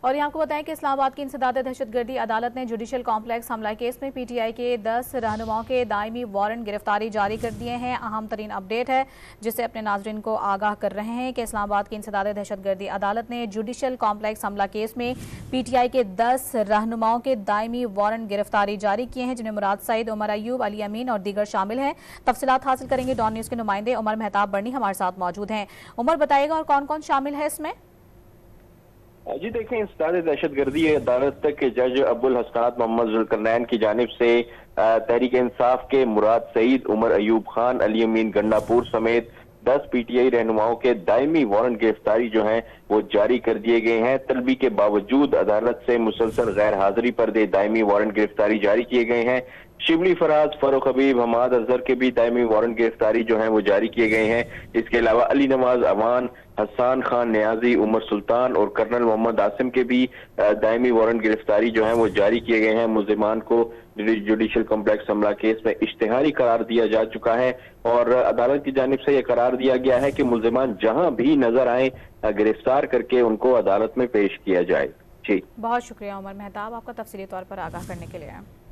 और यहाँ को बताएं कि इस्लामाबाद की इंसदाद दहशतगर्दी अदालत ने जुडिशल कॉम्प्लेक्स हमला केस में PTI के 10 रहनुमाओं के दायमी वारंट गिरफ्तारी जारी कर दिए हैं। अहम तरीन अपडेट है जिससे अपने नाजरीन को आगाह कर रहे हैं कि इस्लामाबाद की इंसदाद दहशतगर्दी अदालत ने जुडिशल कॉम्प्लेक्स हमला केस में PTI के 10 रहनुमाओं के दायमी वारंट गिरफ्तारी जारी किए हैं, जिनमें मुराद सईद, उमर अयूब, अली अमीन और दीगर शामिल हैं। तफसीलात हासिल करेंगे। डॉन न्यूज़ के नुमाइंदे उमर मेहताब बर्नी हमारे साथ मौजूद हैं। उमर, बताइएगा और कौन कौन शामिल है इसमें? जी देखें, इंसदाद दहशतगर्दी अदालत के जज अब्दुल हसनात मोहम्मद जुल्करनैन की जानिब से तहरीक इंसाफ के मुराद सईद, उमर अयूब खान, अली अमीन गंडापुर समेत 10 PTI रहनुमाओं के दायमी वारंट गिरफ्तारी जो हैं वो जारी कर दिए गए हैं। तलबी के बावजूद अदालत से मुसलसल गैर हाजिरी पर दे दायमी वारंट गिरफ्तारी जारी किए गए हैं। शिबली फराज, फरूख हबीब, हमाद अजहर के भी दायमी वारंट गिरफ्तारी जो है वो जारी किए गए हैं। इसके अलावा अली नवाज अवान, हसन खान नियाजी, उमर सुल्तान और कर्नल मोहम्मद आसिम के भी दायमी वारंट गिरफ्तारी जो है वो जारी किए गए हैं। मुल्जिमान को जुडिशल कॉम्प्लेक्स हमला केस में इश्तिहारी करार दिया जा चुका है और अदालत की जानिब से यह करार दिया गया है कि मुल्जिमान जहां भी नजर आए गिरफ्तार करके उनको अदालत में पेश किया जाए। जी, बहुत शुक्रिया उमर मेहताब, आपका तफसीली तौर पर आगाह करने के लिए।